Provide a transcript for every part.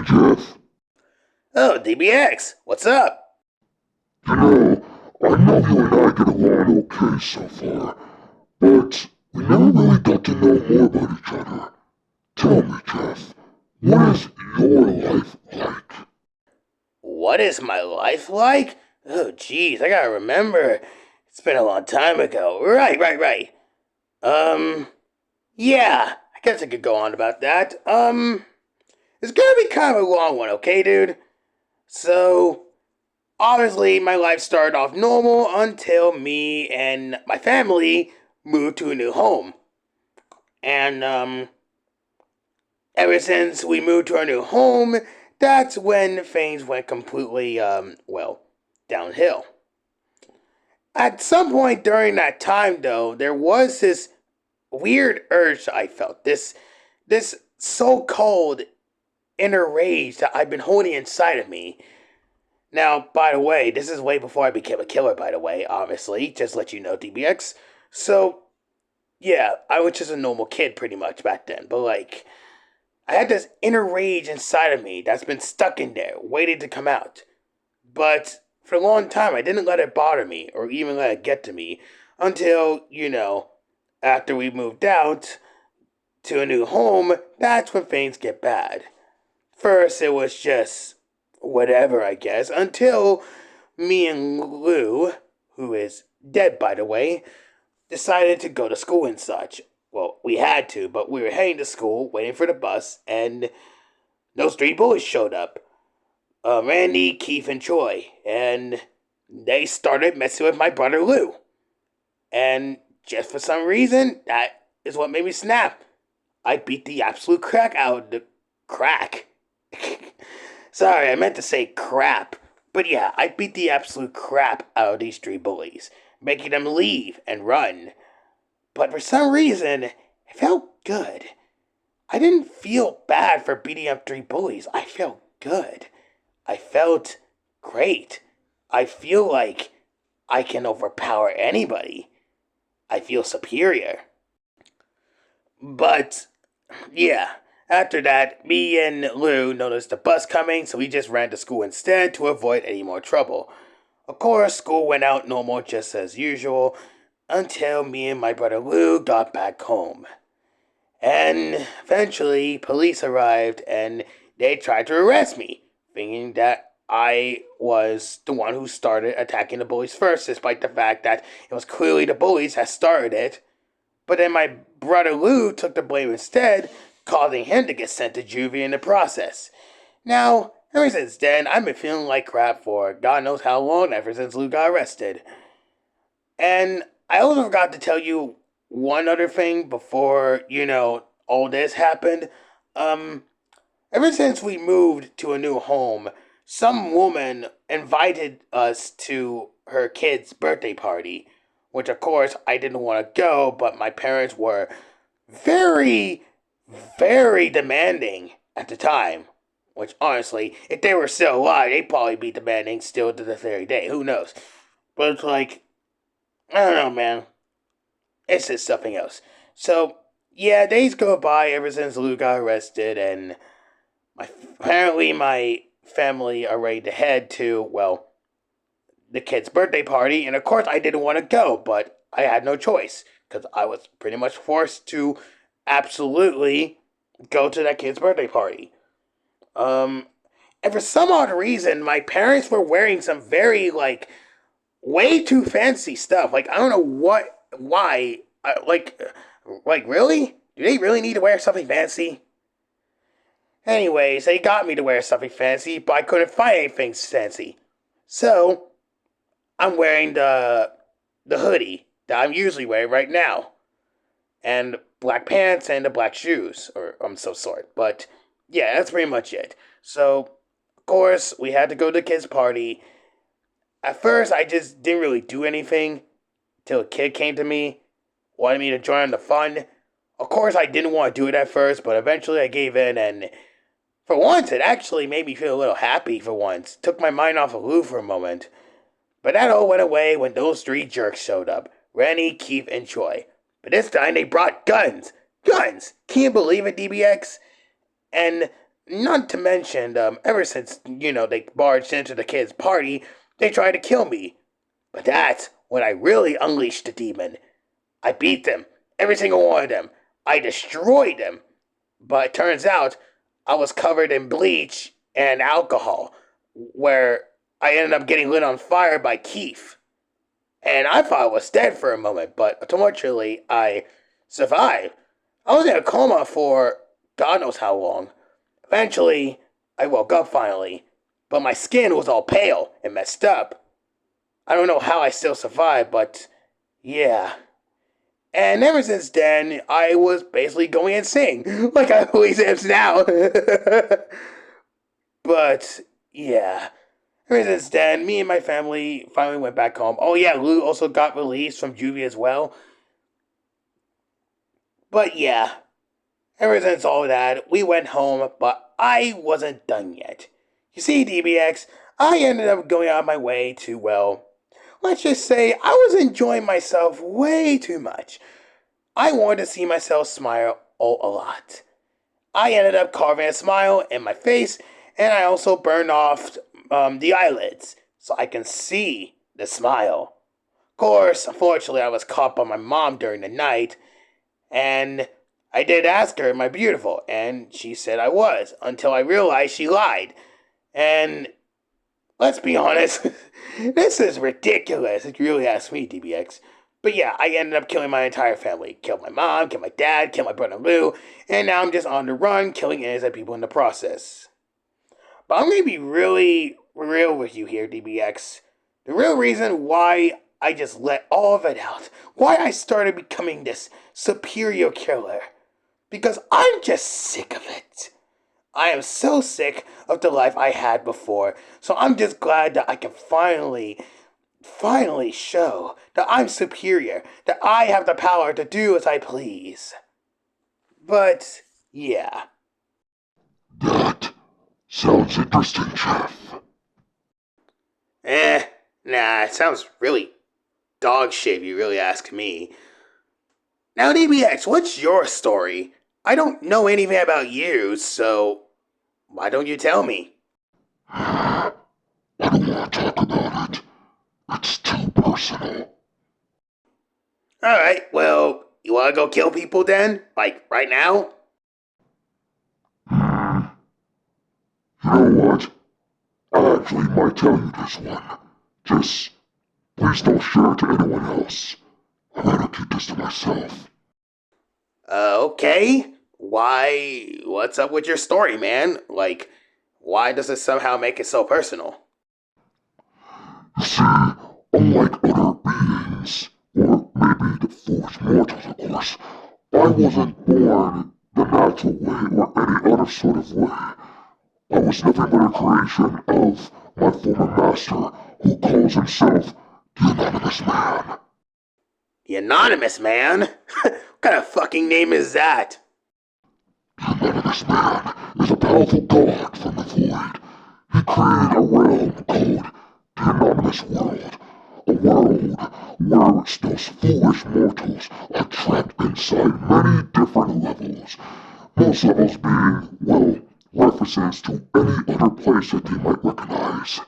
Jeff. Oh, DBX, what's up? You know, I know you and I get along okay so far, but we never really got to know more about each other. Tell me, Jeff, what is your life like? What is my life like? Oh, jeez, I gotta remember. It's been a long time ago. Right. Um, yeah, I guess I could go on about that. It's gonna be kind of a long one, okay, dude? So, obviously, my life started off normal until me and my family moved to a new home. And, ever since we moved to our new home, that's when things went completely, downhill. At some point during that time, though, there was this weird urge I felt. This so-called inner rage that I've been holding inside of me. Now, by the way, this is way before I became a killer, by the way, obviously. Just let you know, DBX. So, yeah, I was just a normal kid pretty much back then. But, like, I had this inner rage inside of me that's been stuck in there, waiting to come out. But for a long time, I didn't let it bother me or even let it get to me until, after we moved out to a new home, that's when things get bad. First, it was just whatever, I guess, until me and Lou, who is dead by the way, decided to go to school and such. Well, we had to, but we were heading to school, waiting for the bus, and those three boys showed up. Randy, Keith, and Troy, and they started messing with my brother Lou. And just for some reason, that is what made me snap. I beat the absolute crack out of the crack. Sorry, I meant to say crap. But yeah, I beat the absolute crap out of these three bullies, making them leave and run. But for some reason, it felt good. I didn't feel bad for beating up three bullies. I felt good. I felt great. I feel like I can overpower anybody. I feel superior. But, yeah, after that, me and Lou noticed the bus coming, so we just ran to school instead to avoid any more trouble. Of course, school went out normal just as usual until me and my brother Lou got back home. And eventually, police arrived and they tried to arrest me, thinking that I was the one who started attacking the bullies first, despite the fact that it was clearly the bullies that started it. But then my brother Lou took the blame instead, causing him to get sent to juvie in the process. Now, ever since then, I've been feeling like crap for God knows how long ever since Lou got arrested. And I also forgot to tell you one other thing before, all this happened. Um, Ever since we moved to a new home, some woman invited us to her kid's birthday party, which of course I didn't want to go, but my parents were very, very demanding at the time. Which honestly, if they were still alive, they'd probably be demanding still to this very day. Who knows? But it's like, I don't know, man. It's just something else. So, yeah, days go by ever since Lou got arrested, and apparently my family are ready to head to, well, the kid's birthday party, and of course I didn't want to go, but I had no choice, because I was pretty much forced to absolutely go to that kid's birthday party. Um, and for some odd reason, my parents were wearing some very, way too fancy stuff. Like, I don't know why, really? Do they really need to wear something fancy? Anyways, they got me to wear something fancy, but I couldn't find anything fancy. So, I'm wearing the hoodie that I'm usually wearing right now. And black pants and the black shoes. Or, I'm so sorry. But, yeah, that's pretty much it. So, of course, we had to go to the kids' party. At first, I just didn't really do anything. Till a kid came to me, wanted me to join the fun. Of course, I didn't want to do it at first, but eventually I gave in, and for once, it actually made me feel a little happy for once. Took my mind off of Lou for a moment. But that all went away when those three jerks showed up. Rennie, Keith, and Troy. But this time they brought guns. Guns! Can you believe it, DBX? And Not to mention, ever since, they barged into the kids' party, they tried to kill me. But that's when I really unleashed the demon. I beat them, every single one of them. I destroyed them. But it turns out I was covered in bleach and alcohol, where I ended up getting lit on fire by Keith. And I thought I was dead for a moment, but unfortunately, I survived. I was in a coma for God knows how long. Eventually, I woke up finally, but my skin was all pale and messed up. I don't know how I still survived, but yeah. And ever since then, I was basically going insane, like I always am now. But yeah. Ever since then, me and my family finally went back home. Oh yeah, Lou also got released from juvie as well. But yeah, ever since all that, we went home, but I wasn't done yet. You see, DBX, I ended up going out of my way to, well, let's just say I was enjoying myself way too much. I wanted to see myself smile a lot. I ended up carving a smile in my face, and I also burned off the eyelids so I can see the smile. Of course, unfortunately, I was caught by my mom during the night, and I did ask her, am I beautiful? And she said I was, until I realized she lied. And let's be honest, this is ridiculous if you really ask me, DBX. But yeah, I ended up killing my entire family. Killed my mom, killed my dad, killed my brother Lou, and now I'm just on the run, killing innocent people in the process. But I'm going to be really real with you here, DBX. The real reason why I just let all of it out, why I started becoming this superior killer, because I'm just sick of it. I am so sick of the life I had before, so I'm just glad that I can finally show that I'm superior, that I have the power to do as I please. But, yeah. That sounds interesting, Jeff. Nah, it sounds really dog shit if you really ask me. Now, DBX, what's your story? I don't know anything about you, so why don't you tell me? I don't want to talk about it. It's too personal. Alright, well, you wanna go kill people then? Like, right now? You know what? I actually might tell you this one. Just please don't share it to anyone else. I'm gonna keep this to myself. Okay. Why? What's up with your story, man? Like, why does it somehow make it so personal? You see, unlike other beings, or maybe the foolish mortals, of course, I wasn't born the natural way or any other sort of way. I was nothing but a creation of my former master, who calls himself the Anonymous Man. The Anonymous Man? What kind of fucking name is that? The Anonymous Man is a powerful god from the void. He created a realm called the Anonymous World, a world where those foolish mortals are trapped inside many different levels. Most levels being, well, references to any other place that they might recognize.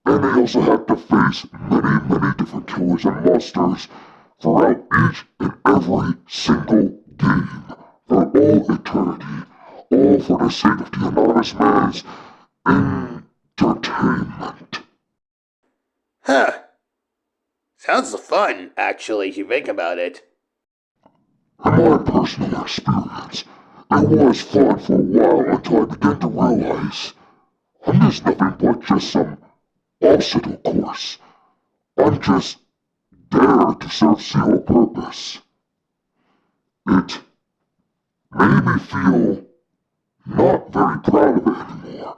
And they also have to face many different killers and monsters throughout each and every single game for all eternity, all for the sake of the Anonymous Man's entertainment. Huh. Sounds fun, actually, if you think about it. In my personal experience, it was fun for a while until I began to realize I'm just nothing but just some obstacle course. I'm just there to serve zero purpose. It made me feel not very proud of it anymore.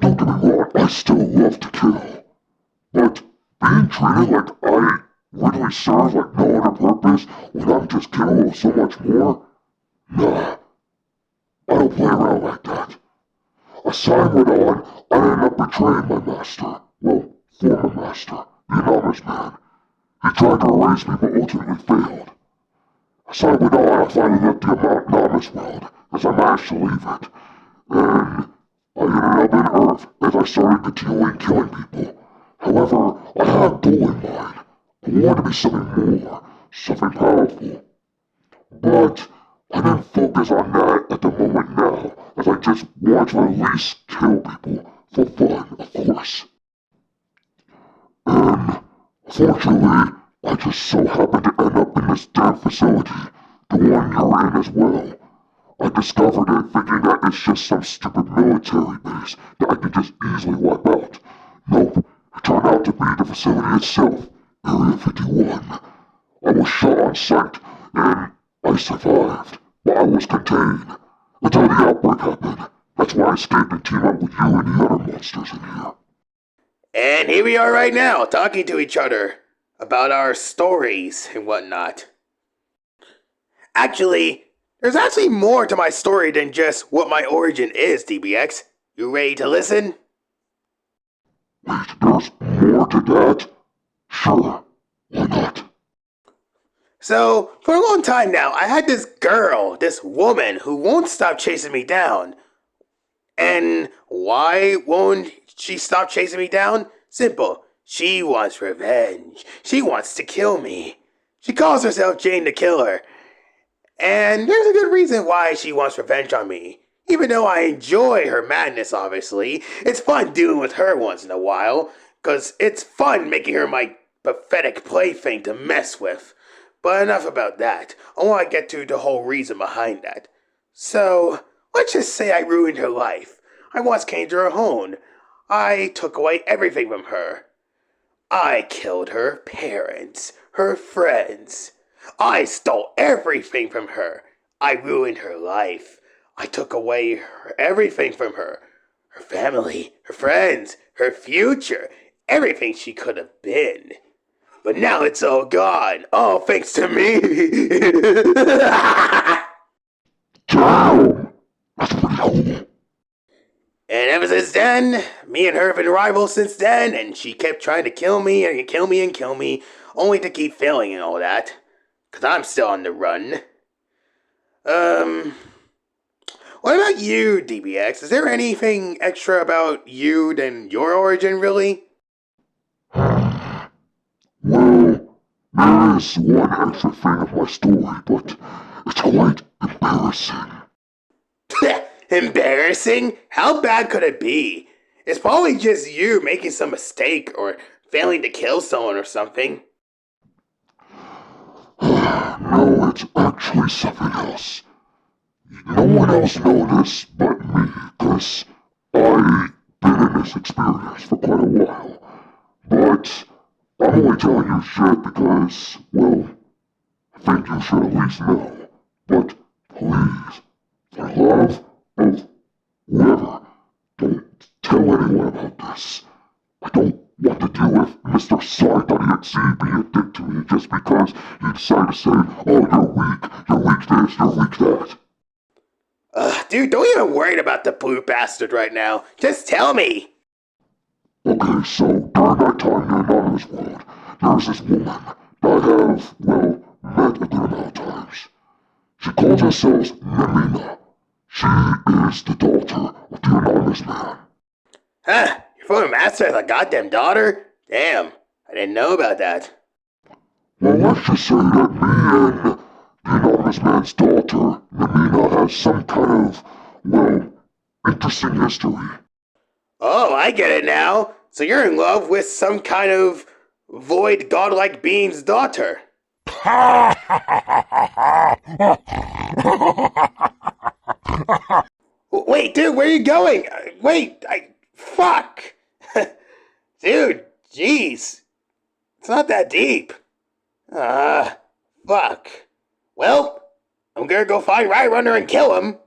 Don't get me wrong, I still love to kill. But being treated like I really serve like no other purpose when I'm just capable of so much more? Nah, I don't play around like that. As time went on, I ended up betraying my master. Well, former master, the Anonymous Man. He tried to erase me but ultimately failed. As I went on, I finally left the Anonymous world, as I managed to leave it. and I ended up in Earth as I started continuing killing people. However, I had a goal in mind. I wanted to be something more, something powerful. But I didn't focus on that at the moment now, as I just want to at least kill people, for fun, of course. And fortunately, I just so happened to end up in this damn facility, the one you're in as well. I discovered it thinking that it's just some stupid military base that I could just easily wipe out. Nope, it turned out to be the facility itself, Area 51. I was shot on sight, and I survived, but I was contained. Until the outbreak happened. That's why I escaped and teamed up with you and the other monsters in here. And here we are right now, talking to each other about our stories and whatnot. Actually, there's actually more to my story than just what my origin is, DBX. You ready to listen? Wait, there's more to that? Sure, why not? So, for a long time now, I had this girl, this woman, who won't stop chasing me down. And why won't she stop chasing me down? Simple. She wants revenge. She wants to kill me. She calls herself Jane the Killer. And there's a good reason why she wants revenge on me. Even though I enjoy her madness, obviously, it's fun dealing with her once in a while, because it's fun making her my pathetic plaything to mess with. But enough about that. I want to get to the whole reason behind that. So, let's just say I ruined her life. I once came to her home. I took away everything from her. I killed her parents, her friends. I stole everything from her. I ruined her life. I took away everything from her. Her family, her friends, her future, everything she could have been. But now it's all gone, all thanks to me. Damn! That's pretty cool. And ever since then, me and her have been rivals since then, and she kept trying to kill me and kill me and kill me, only to keep failing and all that. 'Cause I'm still on the run. What about you, DBX? Is there anything extra about you than your origin, really? Well, there is one extra thing of my story, but it's quite embarrassing. Embarrassing? How bad could it be? It's probably just you making some mistake or failing to kill someone or something. No, it's actually something else. No one else knows this but me, cause I've been in this experience for quite a while. But I'm only telling you shit because, well, I think you should at least know. But please, for love of whoever, don't tell anyone about this. I don't want to deal with Mr. Psy.exe being a dick to me just because he decided to say, oh, you're weak this, you're weak that. Dude, don't even worry about the blue bastard right now. Just tell me. Okay, so during that time in the anonymous world, there's this woman that I have, well, met a good amount of times. She calls herself Namina. She is the daughter of the anonymous man. Huh? Your former master has a goddamn daughter? Damn, I didn't know about that. Well, let's just say that me and the anonymous man's daughter, Namina, has some kind of, well, interesting history. Oh, I get it now. So you're in love with some kind of void godlike being's daughter. Wait, dude, where are you going? Wait, fuck. Dude, jeez. It's not that deep. Fuck. Well, I'm gonna go find Rye Runner and kill him.